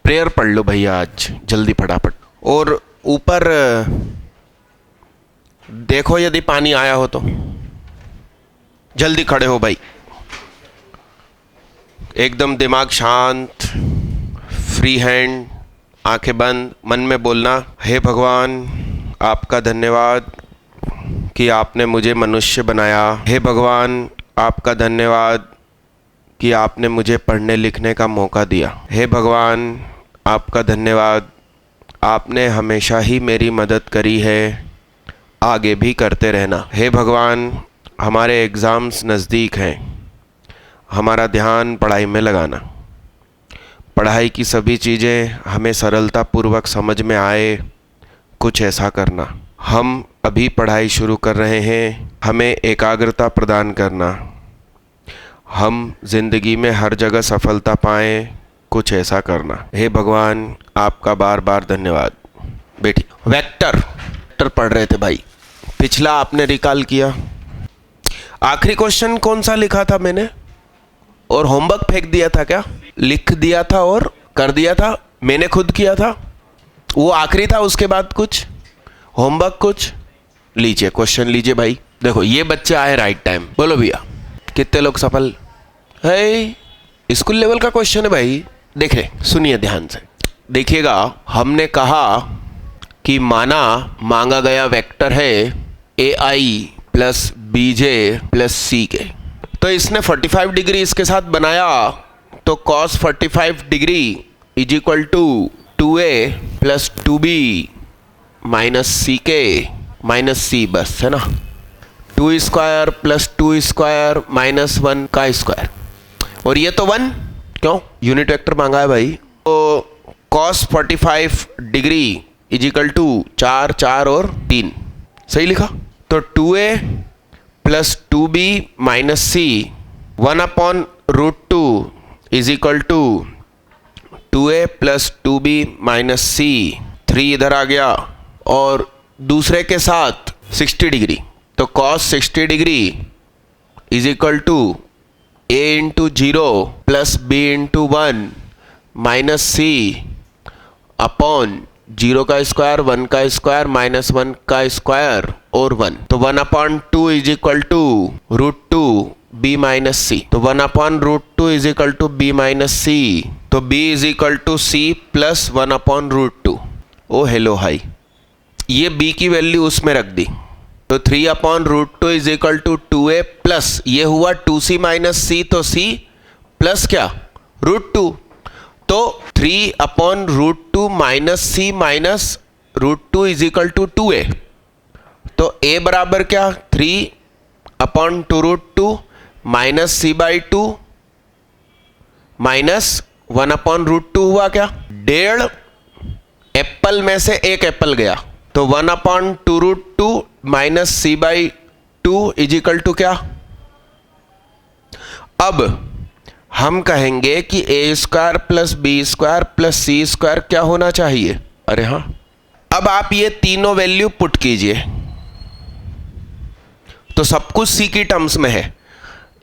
Prayer पढ़ लो भैया आज जल्दी फटाफट। और ऊपर देखो यदि पानी आया हो तो जल्दी खड़े हो भाई, एकदम दिमाग शांत, फ्री हैंड, आंखें बंद, मन में बोलना, हे भगवान आपका धन्यवाद कि आपने मुझे मनुष्य बनाया। हे भगवान आपका धन्यवाद कि आपने मुझे पढ़ने लिखने का मौका दिया। हे भगवान आपका धन्यवाद, आपने हमेशा ही मेरी मदद करी है, आगे भी करते रहना। हे भगवान हमारे एग्ज़ाम्स नज़दीक हैं, हमारा ध्यान पढ़ाई में लगाना, पढ़ाई की सभी चीज़ें हमें सरलतापूर्वक समझ में आए, कुछ ऐसा करना। हम अभी पढ़ाई शुरू कर रहे हैं, हमें एकाग्रता प्रदान करना, हम जिंदगी में हर जगह सफलता पाएं, कुछ ऐसा करना। हे भगवान आपका बार बार धन्यवाद। बेटी वेक्टर पढ़ रहे थे भाई, पिछला आपने रिकॉल किया। आखिरी क्वेश्चन कौन सा लिखा था मैंने और होमवर्क फेंक दिया था क्या? लिख दिया था और कर दिया था, मैंने खुद किया था, वो आखिरी था। उसके बाद कुछ होमवर्क कुछ लीजिए, क्वेश्चन लीजिए भाई। देखो ये बच्चे आए राइट टाइम। बोलो भैया कितने लोग सफल है? स्कूल लेवल का क्वेश्चन है भाई। देखे सुनिए ध्यान से, देखिएगा। हमने कहा कि मांगा गया वेक्टर है AI plus BJ plus CK। तो इसने 45 डिग्री इसके साथ बनाया, तो cos 45 degree is equal to 2A plus 2B minus CK minus C, बस है ना। 2 स्क्वायर प्लस 2 स्क्वायर माइनस 1 का स्क्वायर, और ये तो 1, क्यों यूनिट वेक्टर मांगा है भाई। तो cos 45 degree is equal to 4 4 और 3, सही लिखा। तो 2A plus 2B minus C 1/√2 is equal to 2A plus 2B minus C, 3 इधर आ गया, और दूसरे के साथ 60 डिग्री, तो cos 60 degree is equal to A into 0 प्लस B into 1 minus C upon 0 का स्क्वायर 1 का स्क्वायर माइनस 1 का स्क्वायर और 1। तो 1/2 is equal to √2 B minus C। तो 1/√2 is equal to B minus C, तो B is equal to C plus 1/√2। Oh hello hi, ये B की value उसमें रख दी, तो 3/√2 is equal to 2A plus ये हुआ 2C माइनस C, तो C प्लस क्या √2, तो 3/√2 minus C minus √2 is equal to 2A। तो A बराबर क्या 3/2√2 माइनस C/2 माइनस 1/√2 हुआ क्या, 1.5 एप्पल में से एक एप्पल गया, तो 1/2√2 minus C/2 is equal to क्या। अब हम कहेंगे कि A square plus B square plus C square क्या होना चाहिए। अरे हाँ, अब आप ये तीनों वैल्यू पुट कीजिए, तो सब कुछ C की टर्म्स में है।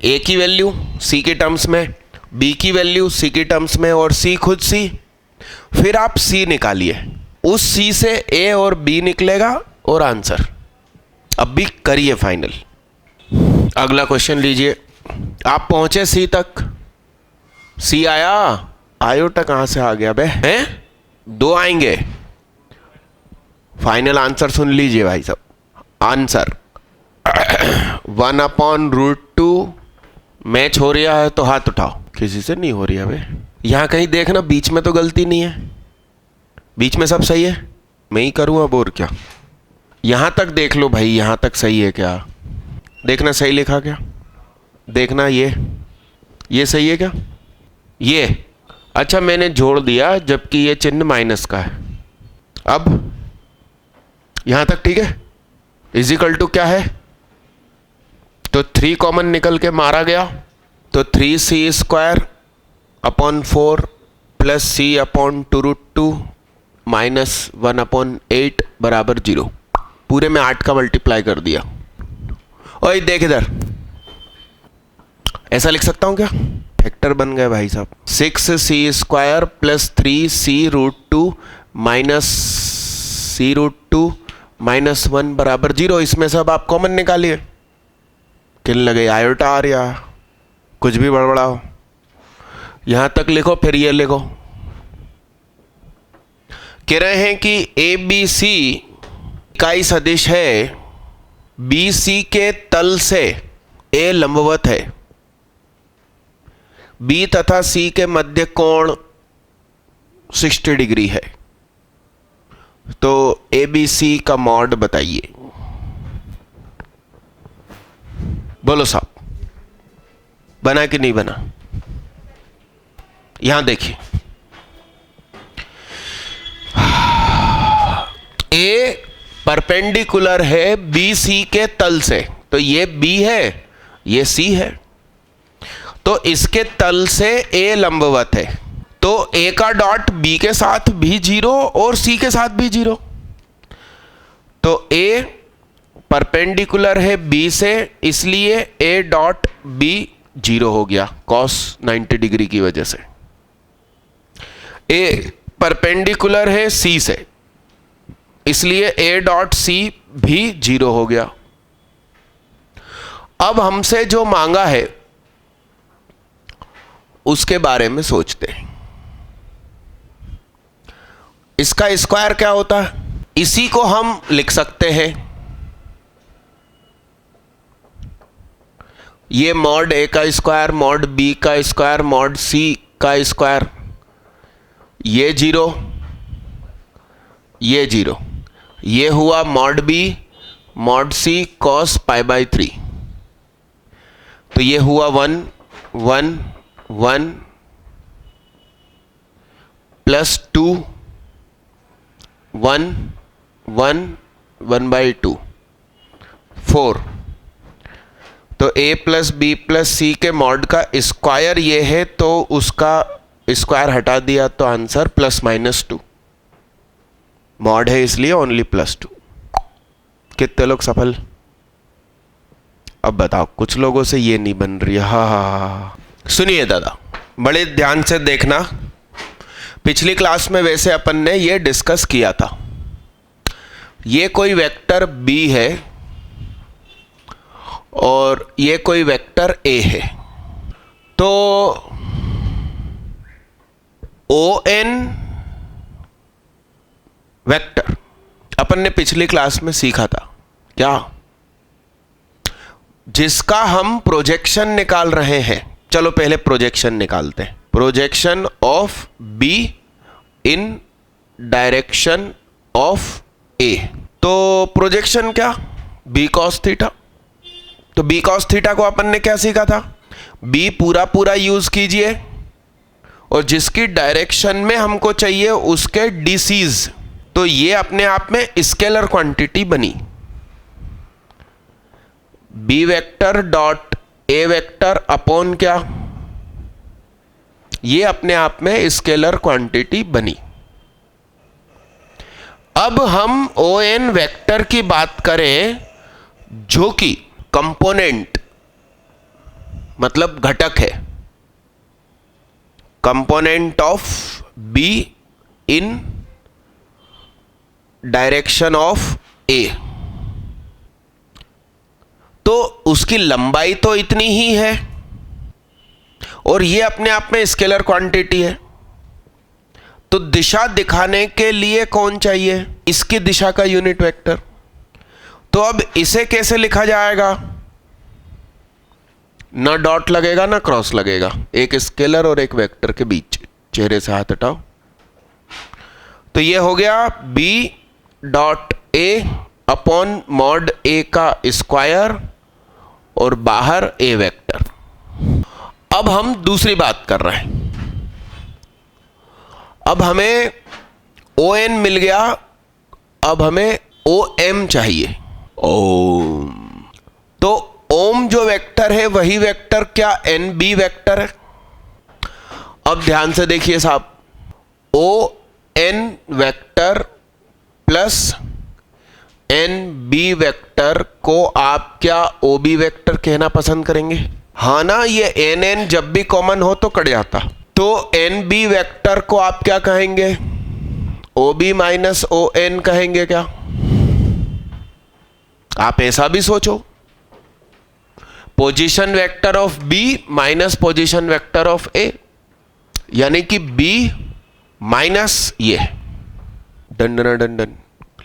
A की वैल्यू C के टर्म्स में, B की वैल्यू C के टर्म्स में, और C खुद C। फिर आप C निकालिए, उस C से A और B निकलेगा और आंसर। अब भी करिए फाइनल। अगला क्वेश्चन लीजिए। आप पहुंचे C तक, C आया, आयोटा कहां से आ गया बे, हैं 2 आएंगे। फाइनल आंसर सुन लीजिए भाई साहब। आंसर 1/√2। मैच हो रहा है तो हाथ उठाओ, किसी से नहीं हो रही है बे। यहां कहीं देखना, बीच में तो गलती नहीं है, बीच में सब सही है, मैं ही करूँ अब और क्या। यहां तक देख लो भाई, यहां तक सही है क्या, देखना सही लिखा क्या, देखना ये सही है क्या, ये अच्छा मैंने जोड़ दिया जबकि ये चिन्ह माइनस का है। अब यहां तक ठीक है। इज इक्वल टू क्या है, तो 3 कॉमन निकल के मारा गया, तो 3C square upon 4 plus C upon 2√2 minus 1/8 बराबर 0। पूरे में 8 का मल्टीप्लाई कर दिया। और देख इधर, ऐसा लिख सकता हूं क्या, फैक्टर बन गए भाई साहब। 6c² plus 3c√2 minus c√2 minus 1 बराबर 0। इसमें सब आप कॉमन निकालिए। किन लगे आयोटा आ रहा, कुछ भी बड़बड़ाओ। यहां तक लिखो, फिर ये लिखो। कह रहे हैं कि ABC इकाई सदिश है, BC के तल से A लंबवत है, B तथा C के मध्य कोण 60 डिग्री है। तो ABC का मॉड बताइए। बोलो साहब, बना कि नहीं बना? यहां देखिए, A परपेंडिकुलर है BC के तल से, तो ये B है, ये C है, तो इसके तल से A लंबवत है, तो A का डॉट B के साथ भी 0 और C के साथ भी 0। तो A परपेंडिकुलर है B से, इसलिए A डॉट B 0 हो गया cos 90 डिग्री की वजह से। A परपेंडिकुलर है C से, इसलिए A डॉट C भी 0 हो गया। अब हमसे जो मांगा है उसके बारे में सोचते हैं। इसका स्क्वायर क्या होता है? इसी को हम लिख सकते हैं, ये मॉड A का स्क्वायर, मॉड B का स्क्वायर, मॉड C का स्क्वायर, ये 0, ये 0, ये हुआ mod B mod C cos π/3। तो ये हुआ 1 1 1 प्लस 2 1 1 1/2 4। तो A plus B plus C के मॉड का स्क्वायर ये है, तो उसका स्क्वायर हटा दिया तो आंसर +-2। मॉड है इसलिए ओनली +2। कितने लोग सफल? अब बताओ, कुछ लोगों से ये नहीं बन रही। हाँ, सुनिए दादा, बड़े ध्यान से देखना। पिछली क्लास में वैसे अपन ने ये डिस्कस किया था। ये कोई वेक्टर B है और ये कोई वेक्टर A है, तो ON वेक्टर अपन ने पिछली क्लास में सीखा था क्या? जिसका हम प्रोजेक्शन निकाल रहे हैं। चलो पहले प्रोजेक्शन निकालते हैं। Projection of B in direction of A। तो प्रोजेक्शन क्या? B cos theta. तो B cos थीटा को अपन ने क्या सीखा था? B पूरा यूज कीजिए और जिसकी डायरेक्शन में हमको चाहिए उसके डिसीज। तो ये अपने आप में स्केलर क्वांटिटी बनी। B vector dot A vector upon क्या? ये अपने आप में स्केलर क्वांटिटी बनी। अब हम ON वेक्टर की बात करें, जो कि कंपोनेंट मतलब घटक है, component of B in direction of A। तो उसकी लंबाई तो इतनी ही है और ये अपने आप में स्केलर क्वांटिटी है। तो दिशा दिखाने के लिए कौन चाहिए? इसकी दिशा का यूनिट वेक्टर। तो अब इसे कैसे लिखा जाएगा? ना डॉट लगेगा ना क्रॉस लगेगा, एक स्केलर और एक वेक्टर के बीच। चेहरे से हाथ हटाओ। तो ये हो गया B dot A upon mod A का स्क्वायर और बाहर A वेक्टर। अब हम दूसरी बात कर रहे हैं। अब हमें ON मिल गया, अब हमें OM चाहिए। ओम, तो ओम जो वेक्टर है वही वेक्टर क्या NB वेक्टर है? अब ध्यान से देखिए साहब, ON vector plus NB vector को आप क्या OB वेक्टर कहना पसंद करेंगे? हाँ ना, ये एन एन जब भी कॉमन हो तो कट जाता। तो एन बी वेक्टर को आप क्या कहेंगे? O B minus O N कहेंगे क्या? आप ऐसा भी सोचो, position vector of B minus position vector of A, यानी कि बी माइनस ये। डन डन डन डन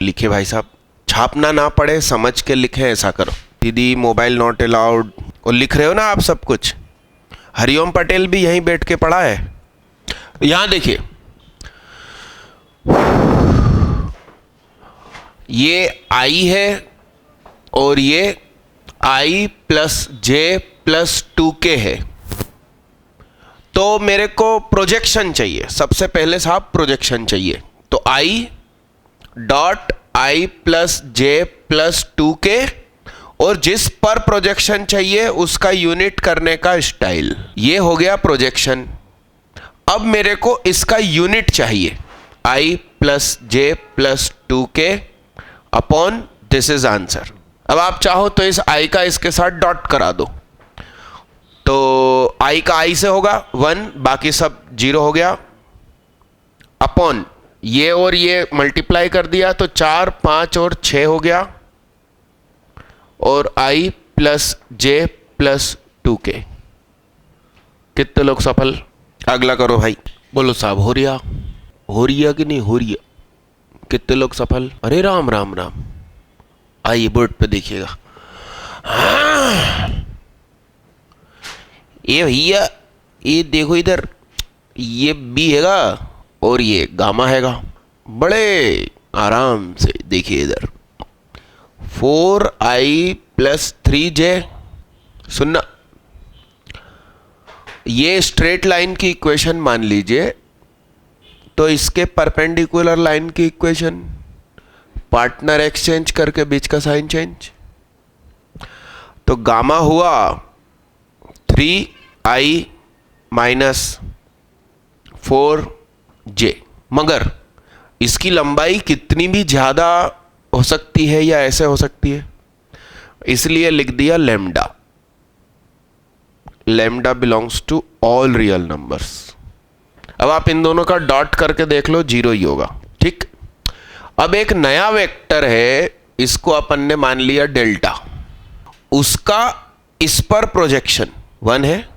लिखे भाई साहब, छापना ना पड़े, समझ के लिखें, ऐसा करो। दीदी मोबाइल नॉट अलाउड, और लिख रहे हो ना आप सब कुछ। हरिओम पटेल भी यहीं बैठ के पढ़ा है। यहां देखिए, ये आई है और ये आई प्लस जे प्लस 2k है। तो मेरे को प्रोजेक्शन चाहिए, सबसे पहले साहब प्रोजेक्शन चाहिए। तो I dot I plus J plus 2k, और जिस पर प्रोजेक्शन चाहिए उसका यूनिट करने का स्टाइल, ये हो गया प्रोजेक्शन। अब मेरे को इसका यूनिट चाहिए, I plus J plus 2k upon this is answer. अब आप चाहो तो इस आई का इसके साथ डॉट करा दो, तो आई का आई से होगा 1, बाकी सब 0 हो गया, अपॉन ये और ये मल्टीप्लाई कर दिया तो 4, 5 और 6 हो गया, और आई प्लस जे प्लस 2k। कितने लोग सफल? अगला करो भाई, बोलो साहब हो रिया कि नहीं हो रिया? कितने लोग सफल? अरे राम राम राम। आइए बोर्ड पे देखिएगा। ये भैया, ये देखो इधर, ये बी हैगा और ये गामा हैगा। बड़े आराम से देखिए इधर, 4i प्लस 3j। सुनना, ये स्ट्रेट लाइन की इक्वेशन मान लीजिए, तो इसके परपेंडिकुलर लाइन की इक्वेशन, पार्टनर एक्सचेंज करके बीच का साइन चेंज। तो गामा हुआ 3i माइनस 4j, मगर इसकी लंबाई कितनी भी ज्यादा हो सकती है या ऐसे हो सकती है, इसलिए लिख दिया lambda. Lambda belongs to all real numbers. अब आप इन दोनों का डॉट करके देख लो, 0 ही होगा। ठीक, अब एक नया वेक्टर है, इसको अपन ने मान लिया डेल्टा। उसका इस पर प्रोजेक्शन 1 है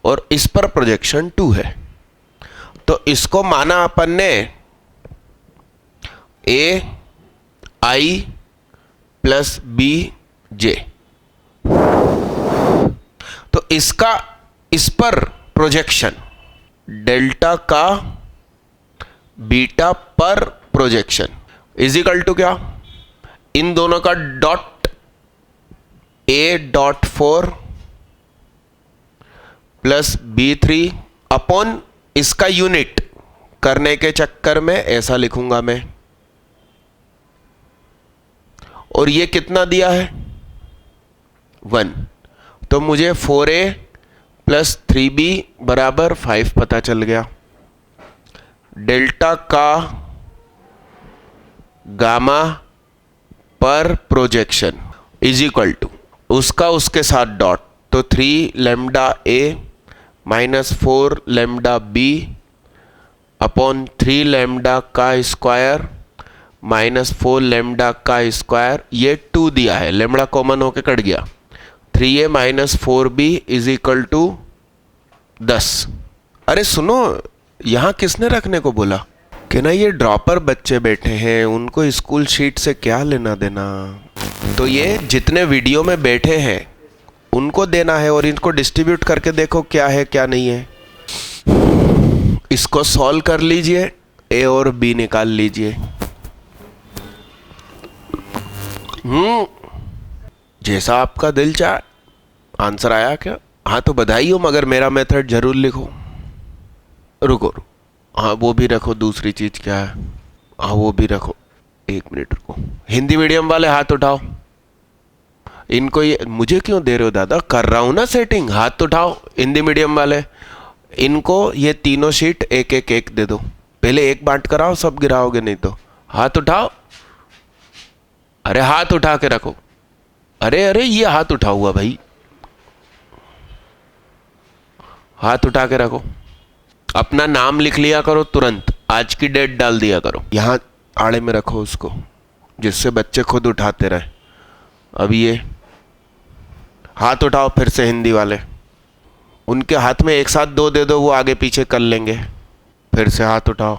और इस पर प्रोजेक्शन 2 है। तो इसको माना अपन ने ए आई प्लस बी जे। तो इसका इस पर प्रोजेक्शन डेल्टा का बीटा पर प्रोजेक्शन इज इक्वल टू क्या? इन दोनों का डॉट, ए डॉट 4 प्लस b3 अपॉन इसका यूनिट करने के चक्कर में ऐसा लिखूंगा मैं। और ये कितना दिया है? 1। तो मुझे 4a प्लस 3b बराबर 5 पता चल गया। डेल्टा का गामा पर प्रोजेक्शन इज इक्वल टू उसका उसके साथ डॉट, तो 3 lambda a minus 4 lambda b upon 3 lambda का स्क्वायर माइनस 4 लैम्डा का स्क्वायर। ये 2 दिया है, लैम्डा कॉमन होके कट गया। 3a minus 4b is equal to 10। अरे सुनो, यहां किसने रखने को बोला? कि ना ये ड्रॉपर बच्चे बैठे हैं, उनको स्कूल शीट से क्या लेना देना। तो ये जितने वीडियो में बैठे हैं उनको देना है, और इनको डिस्ट्रीब्यूट करके देखो क्या है क्या नहीं है। इसको सॉल्व कर लीजिए, ए और बी निकाल लीजिए। जैसा आपका दिल चाहे। आंसर आया क्या? हाँ तो बधाई हो, मगर मेरा मेथड जरूर लिखो। रुको, हाँ वो भी रखो। दूसरी चीज क्या है? हाँ वो भी रखो। 1 मिनट रुको। हिंदी मीडियम वाले हाथ उठाओ। इनको ये मुझे क्यों दे रहे हो दादा? कर रहा हूं ना सेटिंग। हाथ उठाओ हिंदी मीडियम वाले। इनको ये तीनों शीट एक एक एक दे दो। पहले एक बांट कराओ, सब गिराओगे नहीं तो। हाथ उठाओ। अरे हाथ उठा के रखो। अरे अरे ये हाथ उठा हुआ भाई। हाथ उठा के रखो, अपना नाम लिख लिया करो तुरंत, आज की डेट डाल दिया करो, यहाँ आड़े में रखो उसको, जिससे बच्चे खुद उठाते रहे। अब ये हाथ उठाओ फिर से, हिंदी वाले उनके हाथ में एक साथ 2 दे दो, वो आगे पीछे कर लेंगे। फिर से हाथ उठाओ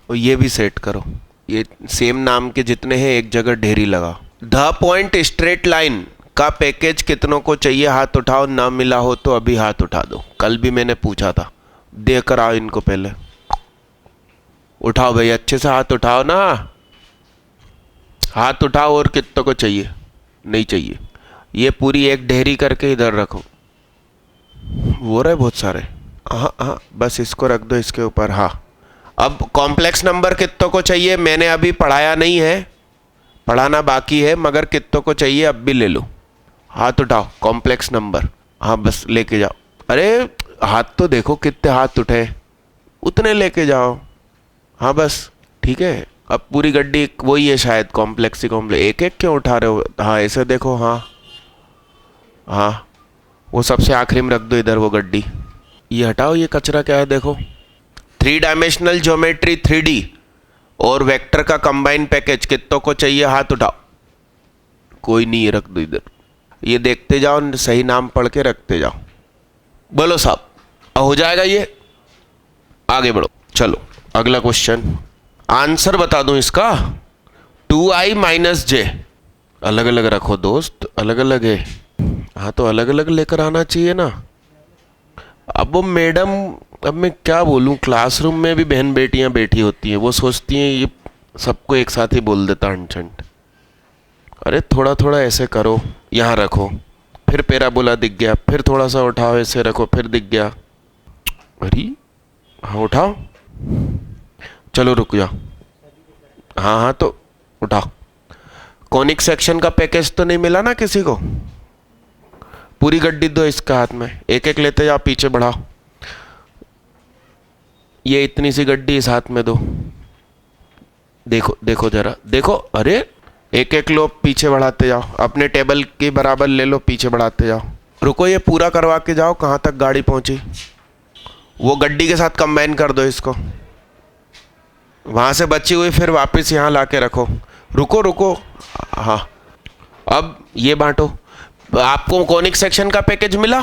और ये भी सेट करो, ये सेम नाम के जितने हैं एक जगह ढेरी लगाओ। द पॉइंट स्ट्रेट लाइन का पैकेज कितनों को चाहिए, हाथ उठाओ, ना मिला हो तो अभी हाथ उठा दो। कल भी मैंने पूछा था, देकर आओ इनको, पहले उठाओ भाई, अच्छे से हाथ उठाओ ना, हाथ उठाओ। और कितनों को चाहिए, नहीं चाहिए, ये पूरी एक ढेरी करके इधर रखो, वो रहे बहुत सारे। हाँ हाँ, बस इसको रख दो इसके ऊपर। हाँ, अब कॉम्प्लेक्स नंबर कितनों को चाहिए, मैंने अभी पढ़ाया नहीं है, पढ़ाना बाकी है, मगर कितनों को चाहिए अब भी ले लो। हाथ उठाओ, कॉम्प्लेक्स नंबर। हाँ बस लेके जाओ। अरे हाथ तो देखो कितने हाथ उठे, उतने लेके जाओ। हाँ बस ठीक है। अब पूरी गड्डी वही है शायद, कॉम्प्लेक्स ही कॉम्प्लेक्स। एक एक क्यों उठा रहे हो? हाँ ऐसे देखो। हाँ हाँ, वो सबसे आखिरी में रख दो इधर वो गड्डी। ये हटाओ, ये कचरा क्या है देखो। 3 डायमेंशनल ज्योमेट्री 3D और वेक्टर का कंबाइन पैकेज कितनों को चाहिए, हाथ उठाओ। कोई नहीं, ये रख दो इधर। ये देखते जाओ, सही नाम पढ़ के रखते जाओ। बोलो साहब, हो जाएगा ये, आगे बढ़ो। चलो अगला क्वेश्चन, आंसर बता दूं इसका। 2i - j, अलग अलग रखो दोस्त, अलग अलग है। हाँ तो अलग अलग लेकर आना चाहिए ना। अब वो मैडम, अब मैं क्या बोलूं, क्लासरूम में भी बहन बेटियां बैठी होती हैं, वो सोचती हैं ये सबको एक साथ ही बोल देता हंट। अरे थोड़ा थोड़ा ऐसे करो, यहाँ रखो, फिर पैराबोला दिख गया, फिर थोड़ा सा उठाओ, ऐसे रखो, फिर दिख गया। अरे हाँ उठाओ, चलो रुक जाओ। हाँ हाँ तो उठाओ। कॉनिक सेक्शन का पैकेज तो नहीं मिला ना किसी को? पूरी गड्डी दो इसका हाथ में, एक एक लेते जाओ, पीछे बढ़ाओ। ये इतनी सी गड्डी इस हाथ में दो, देखो देखो जरा देखो। अरे एक एक लो, पीछे बढ़ाते जाओ, अपने टेबल के बराबर ले लो, पीछे बढ़ाते जाओ। रुको, ये पूरा करवा के जाओ कहाँ तक गाड़ी पहुंची। वो गड्डी के साथ कंबाइन कर दो इसको, वहां से बची हुई फिर वापस यहाँ ला के रखो। रुको रुको, हाँ अब ये बांटो। आपको कॉनिक सेक्शन का पैकेज मिला।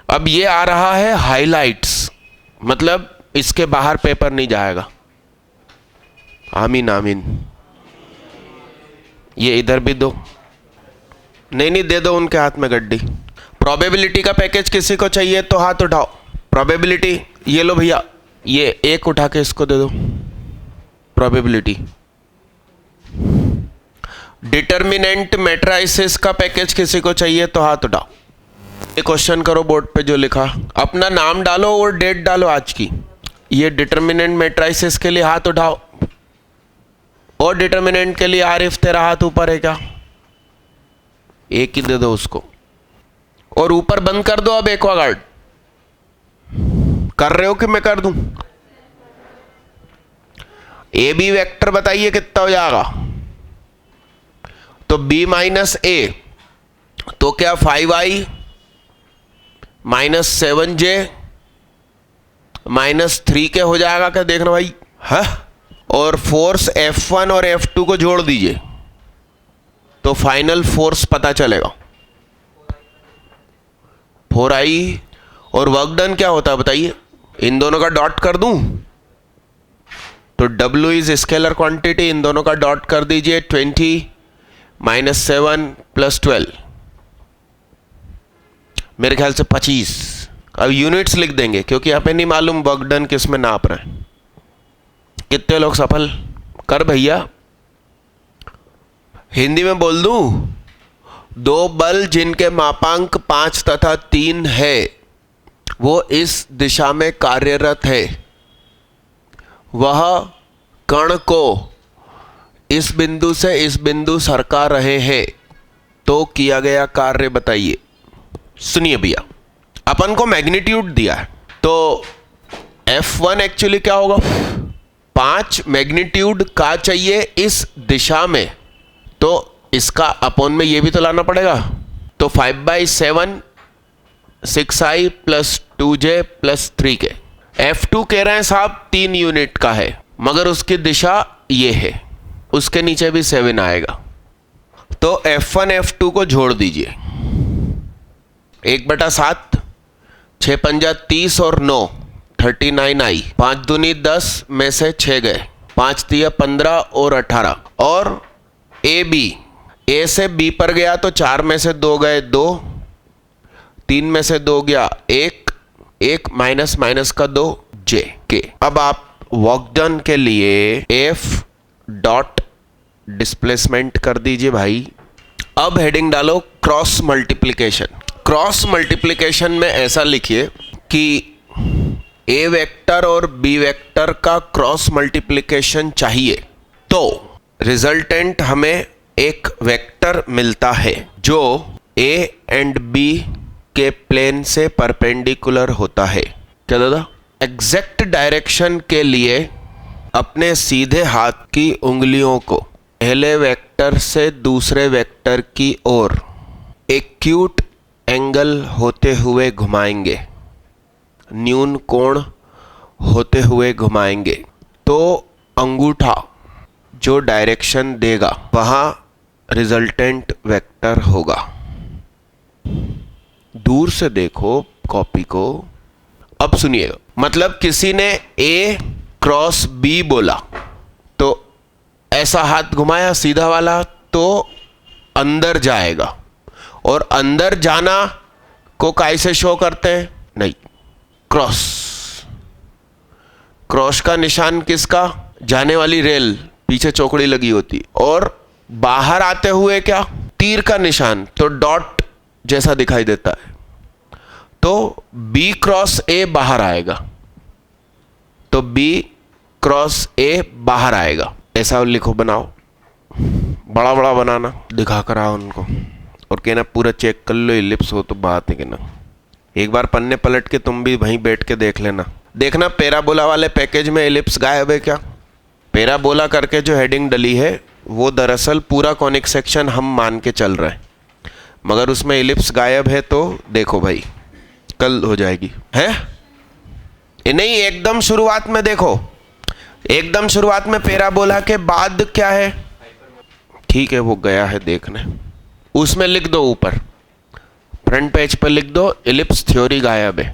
अब ये आ रहा है हाइलाइट्स, मतलब इसके बाहर पेपर नहीं जाएगा। आमीन आमीन। ये इधर भी दो, नहीं नहीं दे दो उनके हाथ में गड्डी। प्रोबेबिलिटी का पैकेज किसी को चाहिए तो हाथ उठाओ। प्रोबेबिलिटी, ये लो भैया, ये एक उठा के इसको दे दो। प्रोबेबिलिटी। डिटर्मिनेंट मैट्राइसिस का पैकेज किसी को चाहिए तो हाथ उठाओ। ये क्वेश्चन करो बोर्ड पे जो लिखा, अपना नाम डालो और डेट डालो आज की। ये डिटर्मिनेंट मैट्राइसिस के लिए हाथ उठाओ, और डिटर्मिनेंट के लिए आरिफ तेरा हाथ ऊपर है क्या? एक ही दे दो उसको, और ऊपर बंद कर दो। अब एक्वागार्ड कर रहे हो कि मैं कर दूं? ए बी वेक्टर बताइए कितना हो जाएगा। तो b - a, तो क्या 5i - 7j - 3k हो जाएगा क्या? देखना भाई। है, और फोर्स F1 और F2 को जोड़ दीजिए तो फाइनल फोर्स पता चलेगा। 4i। और वर्क डन क्या होता है बताइए? इन दोनों का डॉट कर दूं तो W इज स्केलर क्वांटिटी, इन दोनों का डॉट कर दीजिए। 20 - 7 + 12, मेरे ख्याल से 25। अब यूनिट्स लिख देंगे क्योंकि यहाँ पे नहीं मालूम वर्क डन किस में नाप रहे हैं। कितने लोग सफल कर भैया? हिंदी में बोल दूं, 2 बल जिनके मापांक 5 तथा 3 है वो इस दिशा में कार्यरत है। वह कण को इस बिंदु से इस बिंदु सरका रहे हैं, तो किया गया कार्य बताइए। सुनिए भैया, अपन को मैग्नीट्यूड दिया है तो F1 एक्चुअली क्या होगा? 5 मैग्नीट्यूड का चाहिए इस दिशा में, तो इसका अपॉन में ये भी तो लाना पड़ेगा। तो 5/7 6i plus 2j plus 3k। F2 कह रहे हैं साहब 3 यूनिट का है, मगर उसकी दिशा ये है, उसके नीचे भी 7 आएगा। तो F1 F2 को जोड़ दीजिए, 1/7, 6 पंजा 30 और 9 39i, 5 दूनी 10 में से 6 गए, 5 तिया 15 और 18। और ए बी, ए से बी पर गया तो 4 में से 2 गए 2, 3 में से 2 गया 1, 1 माइनस माइनस का 2 जे के। अब आप वर्क डन के लिए एफ डॉट डिस्प्लेसमेंट कर दीजिए भाई। अब हेडिंग डालो क्रॉस मल्टीप्लिकेशन। क्रॉस मल्टीप्लिकेशन में ऐसा लिखिए कि ए वेक्टर और बी वेक्टर का क्रॉस मल्टीप्लिकेशन चाहिए तो रिजल्टेंट हमें एक वेक्टर मिलता है जो ए एंड बी के प्लेन से परपेंडिकुलर होता है। क्या दादा? एग्जैक्ट डायरेक्शन के लिए अपने सीधे हाथ की उंगलियों को पहले वेक्टर से दूसरे वेक्टर की ओर एक्यूट एंगल होते हुए घुमाएंगे, न्यून कोण होते हुए घुमाएंगे, तो अंगूठा जो डायरेक्शन देगा वहाँ रिजल्टेंट वेक्टर होगा। दूर से देखो कॉपी को। अब सुनिएगा, मतलब किसी ने ए क्रॉस बी बोला तो ऐसा हाथ घुमाया सीधा वाला तो अंदर जाएगा, और अंदर जाना को कैसे शो करते हैं? नहीं, क्रॉस। क्रॉस का निशान किसका? जाने वाली रेल, पीछे चौकड़ी लगी होती। और बाहर आते हुए क्या? तीर का निशान, तो डॉट जैसा दिखाई देता है। तो बी क्रॉस ए बाहर आएगा, तो बी क्रॉस ए बाहर आएगा। ऐसा लिखो, बनाओ, बड़ा बड़ा बनाना, दिखा कर आओ उनको और कहना पूरा चेक कर लो, इलिप्स हो तो बात है कि ना। एक बार पन्ने पलट के तुम भी वहीं बैठ के देख लेना, देखना पैराबोला वाले पैकेज में इलिप्स गायब है क्या। पैराबोला करके जो हेडिंग डली है वो दरअसल पूरा कॉनिक सेक्शन हम मान के चल रहे हैं, मगर उसमें इलिप्स गायब है। तो देखो भाई, कल हो जाएगी है नहीं। एकदम शुरुआत में देखो, एकदम शुरुआत में पैराबोला के बाद क्या है? ठीक है, वो गया है देखने। उसमें लिख दो, ऊपर फ्रंट पेज पर लिख दो, इलिप्स थ्योरी गायब है।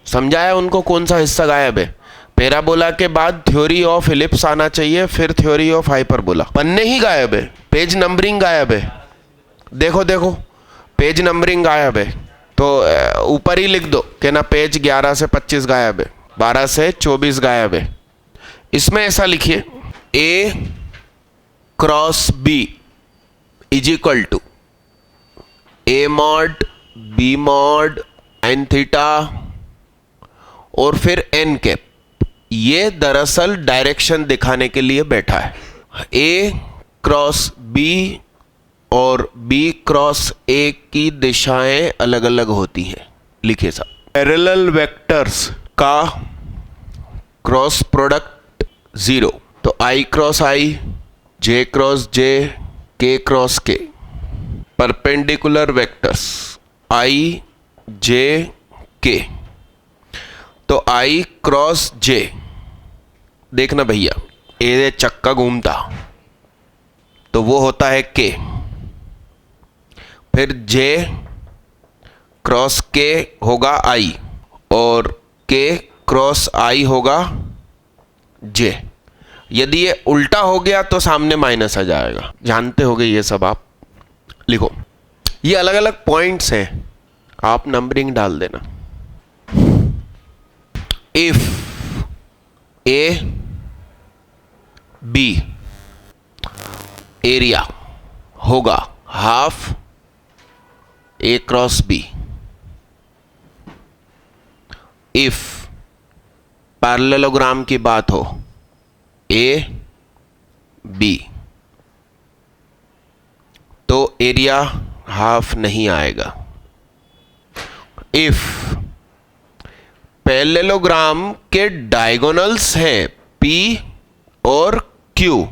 समझाया उनको कौन सा हिस्सा गायब है। पैराबोला के बाद थ्योरी ऑफ इलिप्स आना चाहिए, फिर थ्योरी ऑफ हाइपरबोला। पन्ने ही गायब है, पेज नंबरिंग गायब है। देखो देखो, पेज नंबरिंग गायब है, तो ऊपर ही लिख दो कि ना पेज 11 से 25 गायब है, 12 से 24 गायब है। इसमें ऐसा लिखिए, A cross B is equal to A mod B mod N theta और फिर एन कैप। ये दरअसल डायरेक्शन दिखाने के लिए बैठा है। ए क्रॉस बी और बी क्रॉस ए की दिशाएं अलग अलग होती हैं। लिखिए साहब, पैरेलल वेक्टर्स का क्रॉस प्रोडक्ट 0, तो आई क्रॉस आई, जे क्रॉस जे, के क्रॉस के। परपेंडिकुलर वेक्टर्स आई जे के, तो आई क्रॉस जे। देखना भैया, ए चक्का घूमता तो वो होता है के, फिर जे क्रॉस के होगा आई, और के क्रॉस आई होगा जे। यदि ये उल्टा हो गया तो सामने माइनस आ जाएगा। जानते होगे ये सब आप। लिखो, ये अलग अलग पॉइंट्स हैं, आप नंबरिंग डाल देना। इफ ए बी एरिया होगा half A cross B, if parallelogram की बात हो ए बी, तो एरिया हाफ नहीं आएगा। इफ पैरेललोग्राम के डायगोनल्स हैं P और Q,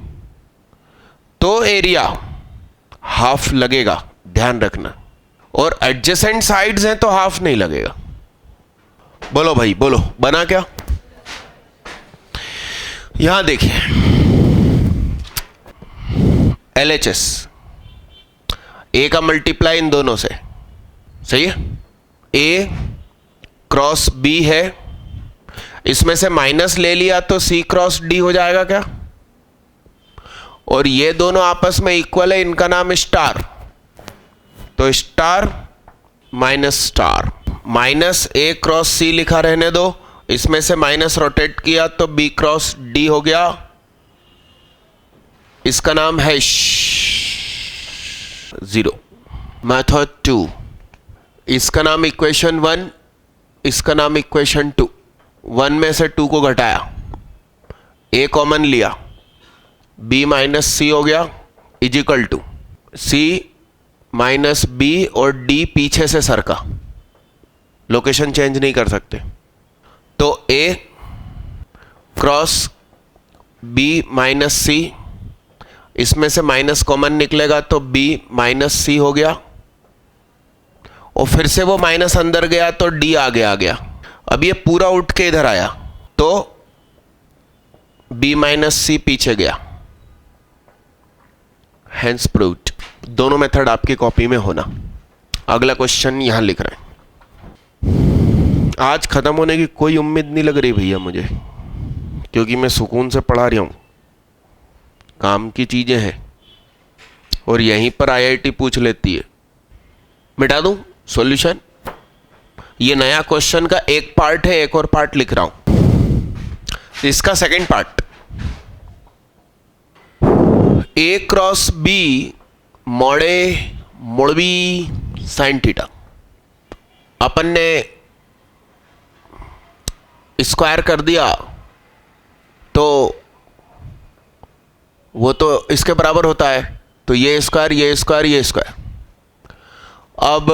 तो एरिया हाफ लगेगा, ध्यान रखना। और एडजेसेंट साइड्स हैं तो हाफ नहीं लगेगा। बोलो भाई बोलो, बना क्या? यहां देखिए LHS, ए का मल्टीप्लाई इन दोनों से, सही है। ए क्रॉस बी है, इसमें से माइनस ले लिया तो सी क्रॉस डी हो जाएगा क्या? और ये दोनों आपस में इक्वल है, इनका नाम स्टार, तो स्टार माइनस स्टार, माइनस ए क्रॉस सी लिखा रहने दो, इसमें से माइनस रोटेट किया तो बी क्रॉस डी हो गया, इसका नाम है 0। मेथड 2, इसका नाम इक्वेशन 1, इसका नाम इक्वेशन 2। 1 में से 2 को घटाया, ए कॉमन लिया, बी माइनस सी हो गया, equal to C minus B, और डी पीछे से सरका, लोकेशन चेंज नहीं कर सकते, तो A cross B minus C, इसमें से माइनस कॉमन निकलेगा तो बी माइनस सी हो गया, और फिर से वो माइनस अंदर गया तो डी आगे आ गया। अब ये पूरा उठ के इधर आया तो बी माइनस सी पीछे गया, हेंस प्रूव्ड। दोनों मेथड आपकी कॉपी में होना। अगला क्वेश्चन यहां लिख रहे हैं। आज खत्म होने की कोई उम्मीद नहीं लग रही भैया मुझे, क्योंकि मैं सुकून से पढ़ा रहा हूं, काम की चीजें हैं, और यहीं पर IIT पूछ लेती है। मिटा दूं सॉल्यूशन? ये नया क्वेश्चन का एक पार्ट है, एक और पार्ट लिख रहा हूं। इसका सेकंड पार्ट, ए क्रॉस बी मॉड ए मोड़ बी साइन थीटा, अपन ने स्क्वायर कर दिया तो वो तो इसके बराबर होता है, तो ये स्क्वायर ये स्क्वायर ये स्क्वायर। अब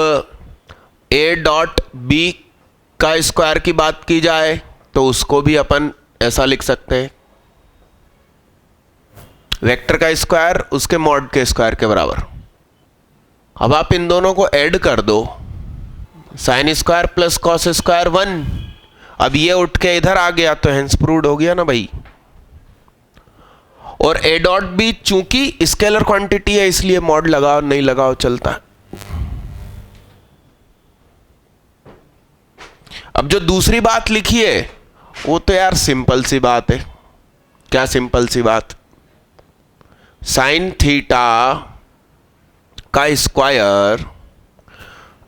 ए डॉट बी का स्क्वायर की बात की जाए तो उसको भी अपन ऐसा लिख सकते हैं, वेक्टर का स्क्वायर उसके मॉड के स्क्वायर के बराबर। अब आप इन दोनों को ऐड कर दो, sine square plus cos square 1। अब ये उठ के इधर आ गया तो हेंस प्रूव्ड हो गया ना भाई। और ए डॉट बी चूंकि स्केलर क्वांटिटी है इसलिए मॉड लगाओ नहीं लगाओ चलता है। अब जो दूसरी बात लिखी है वो तो यार सिंपल सी बात है। क्या सिंपल सी बात? साइन थीटा का स्क्वायर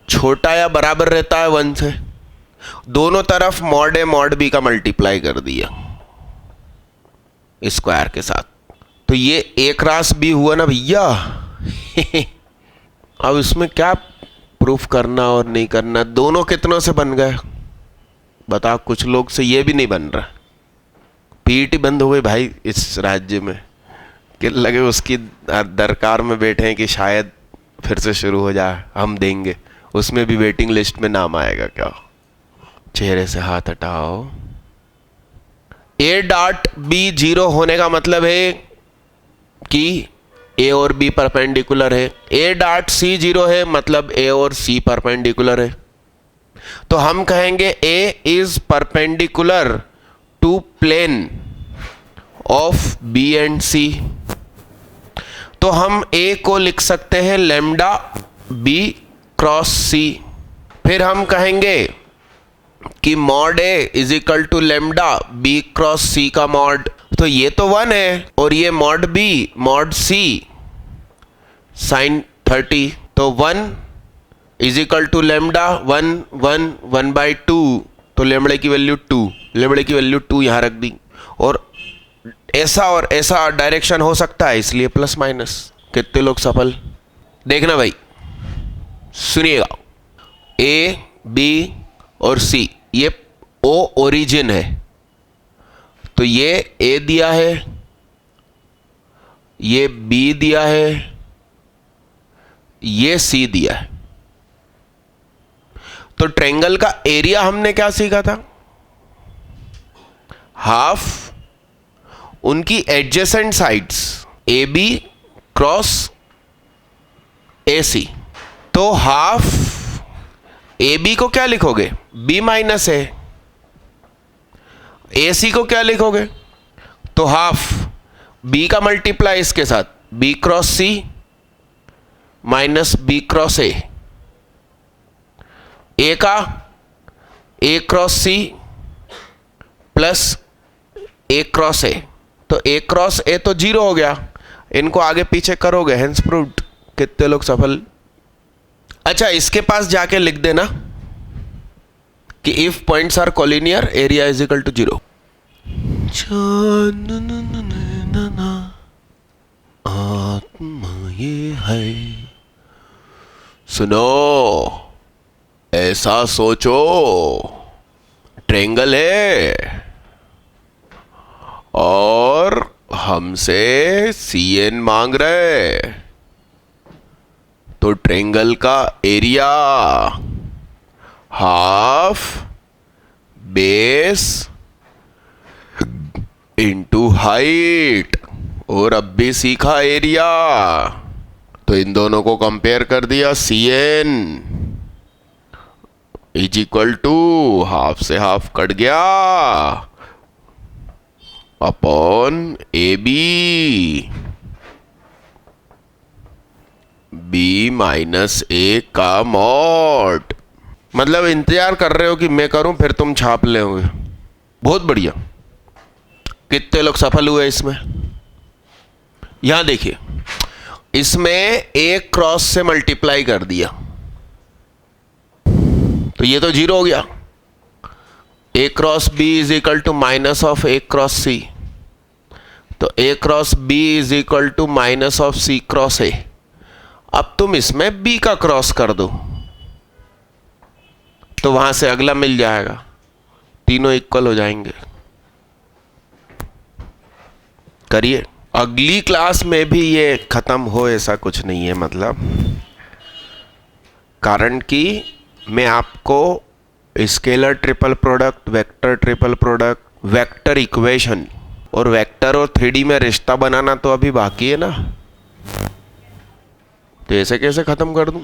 छोटा या बराबर रहता है 1 से, दोनों तरफ मॉड ए मॉड बी का मल्टीप्लाई कर दिया स्क्वायर के साथ, तो ये ए क्रॉस बी हुआ ना भैया। अब इसमें क्या प्रूफ करना और नहीं करना, दोनों कितनों से बन गए बताओ? कुछ लोग से ये भी नहीं बन रहा। पीईटी बंद हो गई भाई इस राज्य में, कि लगे उसकी दरकार में बैठे हैं कि शायद फिर से शुरू हो जाए, हम देंगे, उसमें भी वेटिंग लिस्ट में नाम आएगा क्या? चेहरे से हाथ हटाओ। ए डॉट बी 0 होने का मतलब है कि ए और बी परपेंडिकुलर है। ए डॉट सी 0 है मतलब ए और सी परपेंडिकुलर है। तो हम कहेंगे A is perpendicular to plane of B and C. तो हम ए को लिख सकते हैं लैम्डा बी क्रॉस सी। फिर हम कहेंगे कि mod A is equal to lambda B cross C का मॉड, तो ये तो 1 है, और ये mod B mod C sine 30, तो 1 इज इक्वल टू लैम्डा 1/2, तो लैम्डा की वैल्यू 2, लैम्डा की वैल्यू 2 यहां रख दी। और ऐसा डायरेक्शन हो सकता है, इसलिए प्लस माइनस। कितने लोग सफल? देखना भाई, सुनिएगा। ए बी और सी, ये ओ ओरिजिन है, तो ये ए दिया है, ये बी दिया है, ये सी दिया है। तो ट्रायंगल का एरिया हमने क्या सीखा था? हाफ उनकी adjacent sides A B cross A C, तो हाफ ए बी को क्या लिखोगे, बी माइनस ए। ए सी को क्या लिखोगे, तो हाफ बी का मल्टीप्लाई इसके साथ, B cross C minus B cross A. A का A cross C plus A cross A, तो ए क्रॉस ए तो 0 हो गया, इनको आगे पीछे करोगे, हेंस प्रूव्ड। कितने लोग सफल। अच्छा, इसके पास जाके लिख देना कि if points are collinear area is equal to 0। आत्मा ये है, सुनो ऐसा सोचो, ट्रायंगल है और हमसे CN मांग रहे, तो ट्रायंगल का area half base into height, और अब भी सीखा एरिया, तो इन दोनों को कंपेयर कर दिया, CN is equal to half से हाफ कट गया upon AB, B minus A का मॉड। मतलब इंतजार कर रहे हो कि मैं करूं फिर तुम छाप ले होगे। बहुत बढ़िया। कितने लोग सफल हुए इसमें, यहां देखिए, इसमें A क्रॉस से मल्टीप्लाई कर दिया, तो ये तो 0 हो गया। A cross B is equal to minus of A cross C, तो A cross B is equal to minus of C cross A। अब तुम इसमें B का क्रॉस कर दो, तो वहां से अगला मिल जाएगा, तीनों इक्वल हो जाएंगे। करिए। अगली क्लास में भी ये खत्म हो ऐसा कुछ नहीं है, मतलब कारण कि मैं आपको scalar triple product, vector triple product, vector equation और वेक्टर और 3D में रिश्ता बनाना तो अभी बाकी है ना, तो ऐसे कैसे खत्म कर दूं।